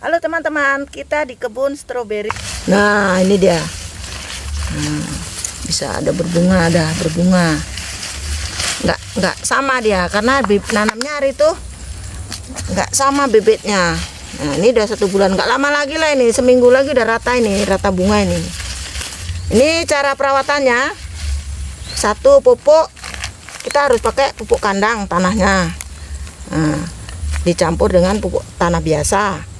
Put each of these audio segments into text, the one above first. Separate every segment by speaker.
Speaker 1: Halo teman-teman, kita di kebun stroberi. Nah, ini dia. Bisa ada berbunga, ada berbunga. Nggak sama dia, karena nanamnya hari itu nggak sama bibitnya. Nah, ini udah 1 bulan, nggak lama lagi lah ini, seminggu lagi udah rata ini, rata bunga ini. Ini cara perawatannya. 1 pupuk, kita harus pakai pupuk kandang tanahnya. Nah, dicampur dengan pupuk tanah biasa.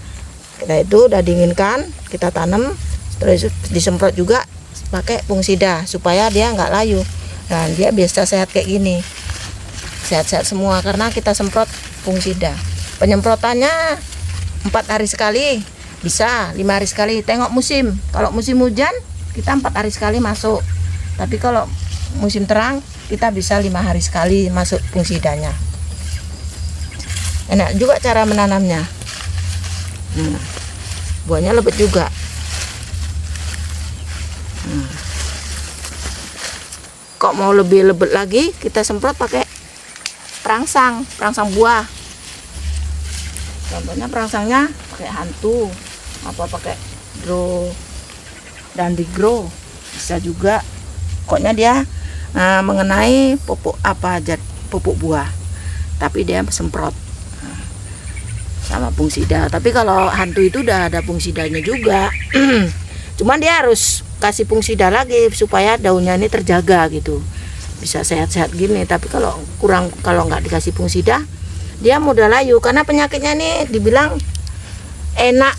Speaker 1: Kita itu udah dinginkan, kita tanam, terus disemprot juga pakai fungsida supaya dia nggak layu. Nah, dia biasa sehat kayak gini, sehat-sehat semua karena kita semprot fungsida. Penyemprotannya 4 hari sekali, bisa 5 hari sekali. Tengok musim. Kalau musim hujan kita 4 hari sekali masuk. Tapi kalau musim terang kita bisa 5 hari sekali masuk fungsidanya. Enak juga cara menanamnya. Buahnya lebat juga. Kok mau lebih lebat lagi, kita semprot pakai perangsang buah. Contohnya perangsangnya pakai hantu, apa pakai grow dan di grow bisa juga. Pokoknya dia mengenai pupuk apa aja, pupuk buah, tapi dia semprot sama fungsida. Tapi kalau hantu itu udah ada fungsidanya juga. Cuman dia harus kasih fungsida lagi supaya daunnya ini terjaga gitu, bisa sehat-sehat gini. Tapi kalau nggak dikasih fungsida, dia mudah layu karena penyakitnya nih dibilang enak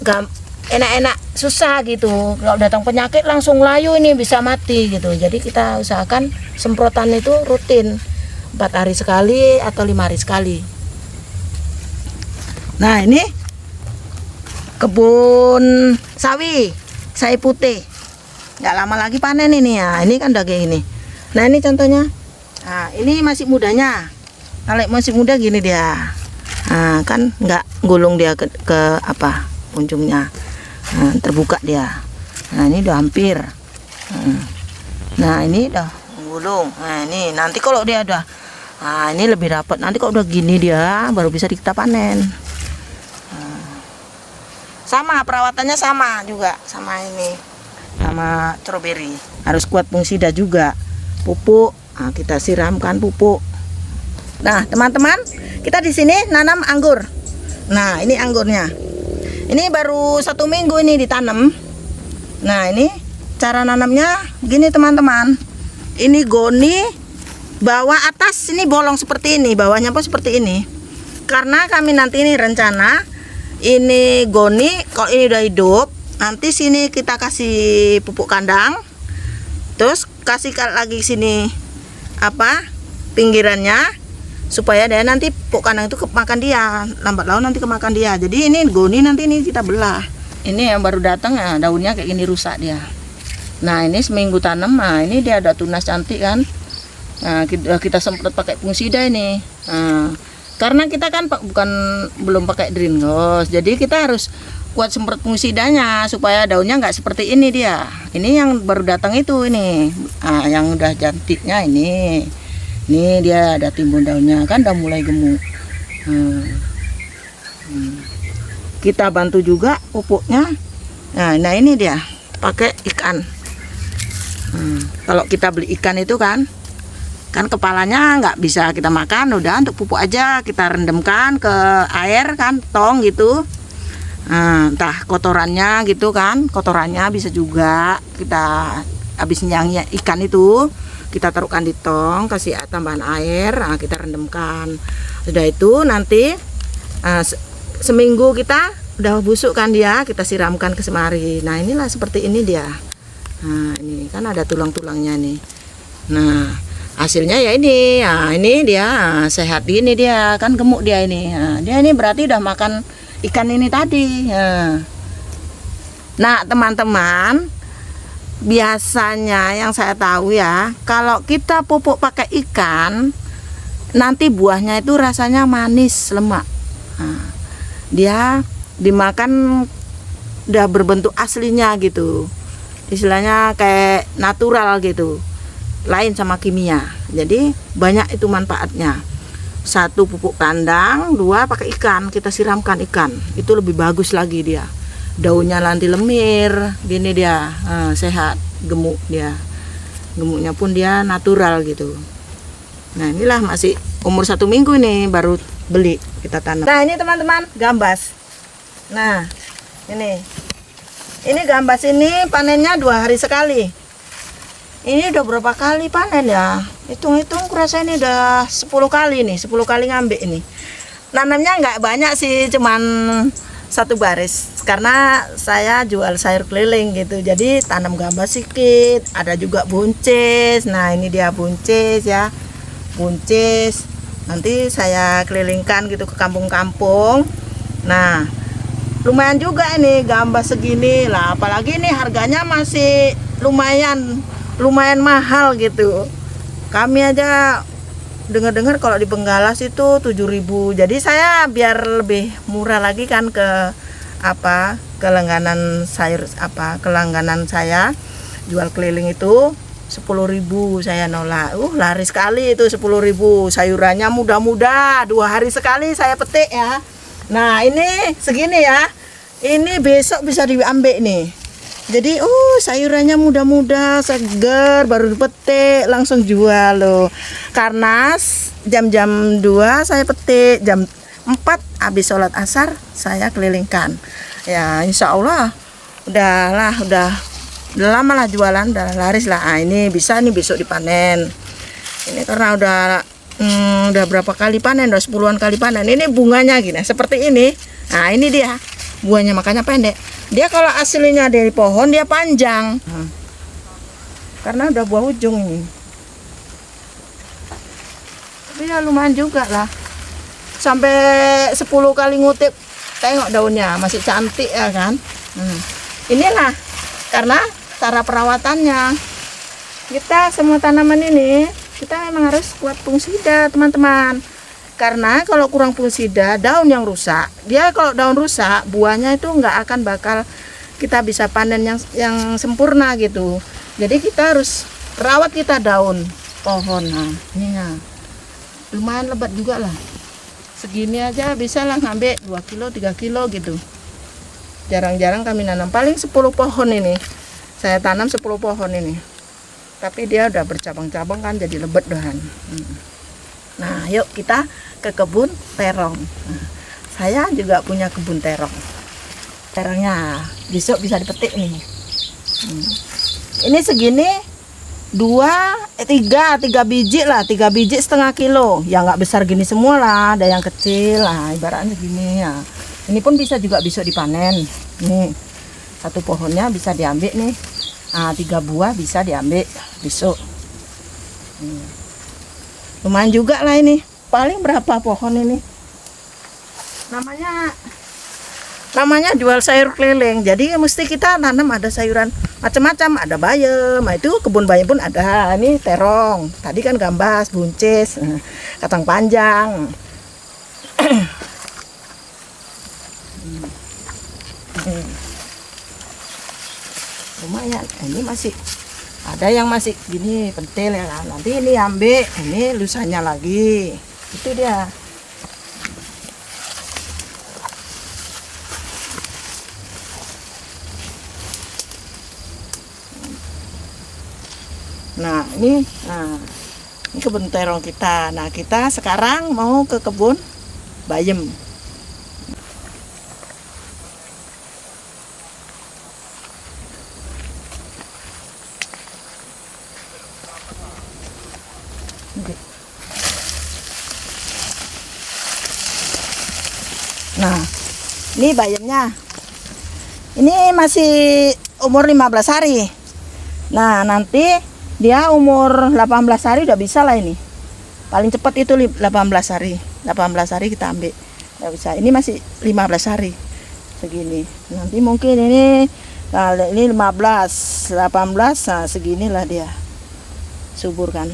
Speaker 1: susah gitu. Kalau datang penyakit langsung layu ini, bisa mati gitu. Jadi kita usahakan semprotan itu rutin 4 hari sekali atau 5 hari sekali. Nah, ini kebun sawi putih, nggak lama lagi panen ini ya. Ini kan udah kayak ini. Nah, ini contohnya. Nah, ini masih mudanya. Kalau masih muda gini dia. Nah, kan nggak gulung dia ke apa ujungnya. Nah, terbuka dia. Nah, ini udah hampir. Nah, ini udah gulung. Nah, ini nanti kalau dia udah, nah ini lebih rapat. Nanti kalau udah gini dia baru bisa kita panen. Sama perawatannya sama juga sama ini, sama stroberi. Harus kuat fungsida juga. Pupuk, nah, kita siramkan pupuk. Nah, teman-teman, kita di sini nanam anggur. Nah, ini anggurnya. Ini baru 1 minggu ini ditanam. Nah, ini cara nanamnya gini teman-teman. Ini goni, bawah atas ini bolong seperti ini, bawahnya pun seperti ini. Karena kami nanti ini rencana ini goni, kalau ini udah hidup, nanti sini kita kasih pupuk kandang, terus kasih lagi sini apa pinggirannya, supaya dia nanti pupuk kandang itu kemakan dia, lambat laun nanti kemakan dia. Jadi ini goni nanti ini kita belah. Ini yang baru datang ya, daunnya kayak gini rusak dia. Nah, ini seminggu tanam, nah ini dia ada tunas cantik kan. Nah, kita semprot pakai fungsida ini. Nah, karena kita kan belum pakai greenhouse, jadi kita harus kuat semprot fungsidanya supaya daunnya nggak seperti ini dia. Ini yang baru datang itu ini, yang udah cantiknya ini dia ada timbul daunnya kan, udah mulai gemuk. Kita bantu juga pupuknya. Nah ini dia pakai ikan. Kalau kita beli ikan itu kan kepalanya nggak bisa kita makan, udah untuk pupuk aja kita rendamkan ke air kan, tong gitu. Entah kotorannya gitu kan, kotorannya bisa juga kita habis nyangnya ikan itu kita taruhkan di tong, kasih tambahan air, kita rendamkan. Sudah itu nanti seminggu kita udah busuk kan dia, kita siramkan ke semari. Nah, inilah seperti ini dia. Nah, ini kan ada tulang-tulangnya nih. Nah, hasilnya ya ini. Nah, ini dia sehat gini dia, kan gemuk dia ini. Nah, dia ini berarti udah makan ikan ini tadi. Nah, teman-teman, biasanya yang saya tahu ya, kalau kita pupuk pakai ikan, nanti buahnya itu rasanya manis, lemak. Nah, dia dimakan udah berbentuk aslinya gitu. Istilahnya kayak natural gitu. Lain sama kimia. Jadi banyak itu manfaatnya. 1 pupuk kandang, 2 pakai ikan, kita siramkan ikan, itu lebih bagus lagi dia. Daunnya nanti lemir, gini dia, sehat, gemuk dia, gemuknya pun dia natural gitu. Nah inilah masih umur 1 minggu nih baru beli kita tanam. Nah ini teman-teman gambas. Nah ini gambas ini panennya 2 hari sekali. Ini udah berapa kali panen ya? Hitung-hitung kurasa ini udah 10 kali nih, 10 kali ngambil ini. Nanamnya nggak banyak sih, cuman 1 baris. Karena saya jual sayur keliling gitu. Jadi tanam gambas sedikit, ada juga buncis. Nah, ini dia buncis ya. Buncis. Nanti saya kelilingkan gitu ke kampung-kampung. Nah, lumayan juga ini gambas segini lah. Apalagi ini harganya masih lumayan mahal gitu. Kami aja dengar-dengar kalau di Benggalas itu 7.000. Jadi saya biar lebih murah lagi kan ke langganan sayur kelangganan saya jual keliling itu 10.000 saya nolak. Laris sekali itu 10.000. Sayurannya muda-muda, 2 hari sekali saya petik ya. Nah, ini segini ya. Ini besok bisa diambil nih. Jadi sayurannya muda-muda, segar, baru dipetik langsung jual loh. Karena jam-jam 2 saya petik, jam 4 habis sholat asar saya kelilingkan. Ya insya Allah udah lama lah jualan, udah laris lah. Ini bisa nih besok dipanen. Ini karena udah berapa kali panen, udah 10-an kali panen. Ini bunganya gini, seperti ini. Nah ini dia buahnya, makanya pendek. Dia kalau aslinya dari pohon dia panjang, karena udah buah ujung ini. Tapi ya lumayan juga lah. Sampai 10 kali ngutip, tengok daunnya masih cantik ya kan. Inilah karena cara perawatannya. Kita semua tanaman ini kita memang harus kuat fungisida teman-teman. Karena kalau kurang fungisida, daun yang rusak, dia kalau daun rusak, buahnya itu nggak akan bakal kita bisa panen yang sempurna gitu. Jadi kita harus rawat kita daun pohon. Nah, ini ya. Lumayan lebat juga lah. Segini aja bisa lah ngambil 2 kilo, 3 kilo gitu. Jarang-jarang kami nanam, paling 10 pohon ini. Saya tanam 10 pohon ini. Tapi dia udah bercabang-cabang kan, jadi lebat dohan. Nah, yuk kita ke kebun terong. Nah, saya juga punya kebun terong. Terongnya besok bisa dipetik nih. Ini segini 3 biji lah, 3 biji setengah kilo. Ya nggak besar gini semua lah, ada yang kecil lah, ibaratnya gini ya. Ini pun bisa juga besok dipanen. Nih, 1 pohonnya bisa diambil nih. Nah, 3 buah bisa diambil besok. Lumayan juga lah ini. Paling berapa pohon ini? Namanya jual sayur keliling. Jadi mesti kita tanam ada sayuran macam-macam, ada bayam. Nah, itu kebun bayam pun ada. Ini terong. Tadi kan gambas, buncis, kacang panjang. Lumayan. Ini masih ada yang masih gini pentil ya kan. Nanti ini ambil, ini lusanya lagi. Itu dia. Nah, ini kebun terong kita. Nah, kita sekarang mau ke kebun bayam. Nah, ini bayamnya. Ini masih umur 15 hari. Nah, nanti dia umur 18 hari udah bisa lah ini. Paling cepat itu 18 hari. 18 hari kita ambil. Nggak bisa. Ini masih 15 hari. Segini. Nanti mungkin ini 15, 18, nah seginilah dia. Subur kan.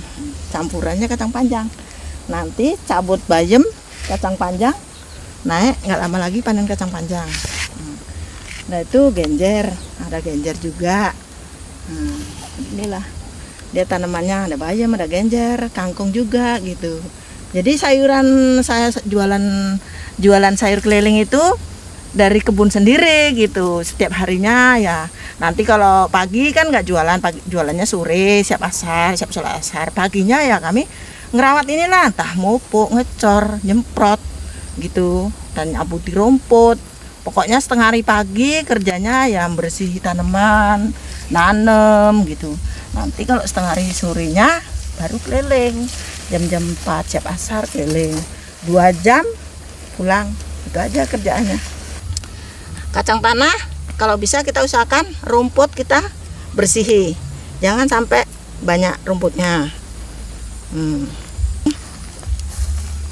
Speaker 1: Campurannya kacang panjang. Nanti cabut bayam, kacang panjang. Naik, nggak lama lagi panen kacang panjang. Nah itu genjer, ada genjer juga. Inilah dia tanamannya, ada bayam, ada genjer, kangkung juga gitu. Jadi sayuran saya jualan sayur keliling itu dari kebun sendiri gitu. Setiap harinya ya. Nanti kalau pagi kan nggak jualan, pagi jualannya sore, siap sholat asar. Paginya ya kami ngerawat inilah, entah mupuk, ngecor, nyemprot gitu, dan nyabuti rumput. Pokoknya setengah hari pagi kerjanya ya bersih tanaman, nanem gitu. Nanti kalau setengah hari sorenya baru keliling. Jam-jam 4 siap asar keliling. 2 jam pulang. Itu aja kerjaannya. Kacang tanah kalau bisa kita usahakan rumput kita bersihi. Jangan sampai banyak rumputnya.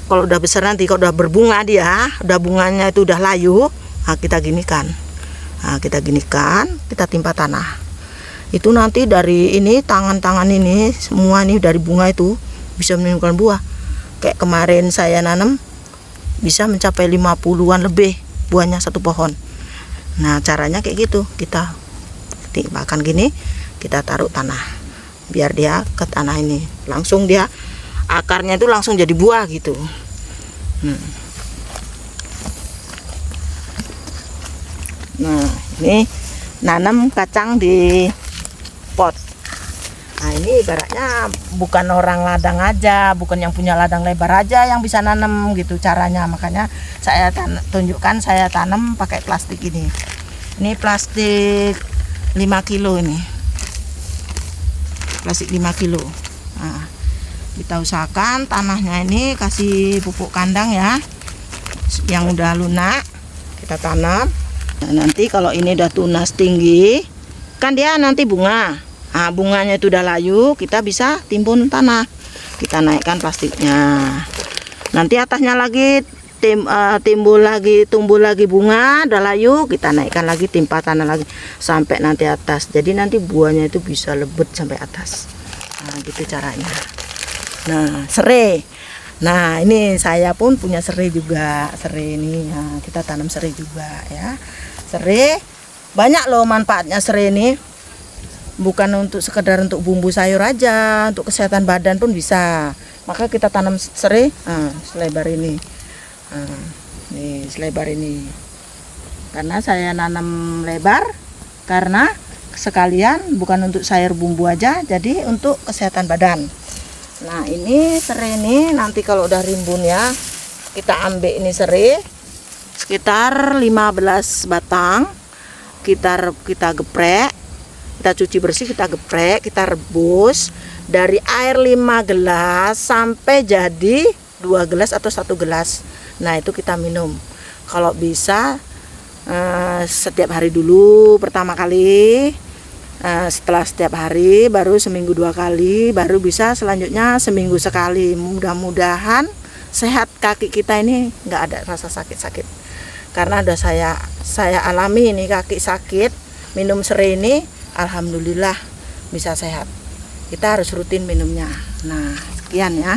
Speaker 1: Kalau udah besar nanti, kalau udah berbunga dia, udah bunganya itu udah layu, nah kita ginikan. Kita timpa tanah. Itu nanti dari ini tangan-tangan ini semua nih dari bunga itu bisa menimbulkan buah. Kayak kemarin saya nanam bisa mencapai 50-an lebih buahnya satu pohon. Nah, caranya kayak gitu. Kita timpakan gini, kita taruh tanah. Biar dia ke tanah ini. Langsung dia akarnya itu langsung jadi buah gitu. Nah, ini nanam kacang di pot. Nah, ini ibaratnya bukan orang ladang aja, bukan yang punya ladang lebar aja yang bisa nanam gitu caranya. Makanya saya tunjukkan saya tanam pakai plastik ini. Ini plastik 5 kilo ini. Plastik 5 kilo. Nah, kita usahakan tanahnya ini kasih pupuk kandang ya. Yang udah lunak kita tanam. Nah, nanti kalau ini udah tunas tinggi, kan dia nanti bunga. Nah, bunganya itu udah layu, kita bisa timbun tanah. Kita naikkan plastiknya. Nanti atasnya lagi tumbuh lagi bunga, udah layu, kita naikkan lagi, timpa tanah lagi sampai nanti atas. Jadi nanti buahnya itu bisa lebet sampai atas. Nah, gitu caranya. Nah, serai. Nah, ini saya pun punya serai juga. Serai ini, nah, kita tanam serai juga ya. Serai banyak loh manfaatnya serai ini. Bukan untuk sekedar untuk bumbu sayur aja, untuk kesehatan badan pun bisa. Maka kita tanam serai selebar ini. Nih selebar ini. Karena saya nanam lebar karena sekalian bukan untuk sayur bumbu aja, jadi untuk kesehatan badan. Nah, ini serai ini nanti kalau udah rimbun ya, kita ambil ini serai sekitar 15 batang. Kita geprek. Kita cuci bersih, kita geprek, kita rebus dari air 5 gelas sampai jadi 2 gelas atau 1 gelas. Nah, itu kita minum. Kalau bisa setiap hari dulu pertama kali, setelah setiap hari baru seminggu 2 kali, baru bisa selanjutnya seminggu sekali. Mudah-mudahan sehat kaki kita ini, nggak ada rasa sakit-sakit. Karena udah saya alami ini kaki sakit, minum serai ini alhamdulillah bisa sehat. Kita harus rutin minumnya. Nah, sekian ya.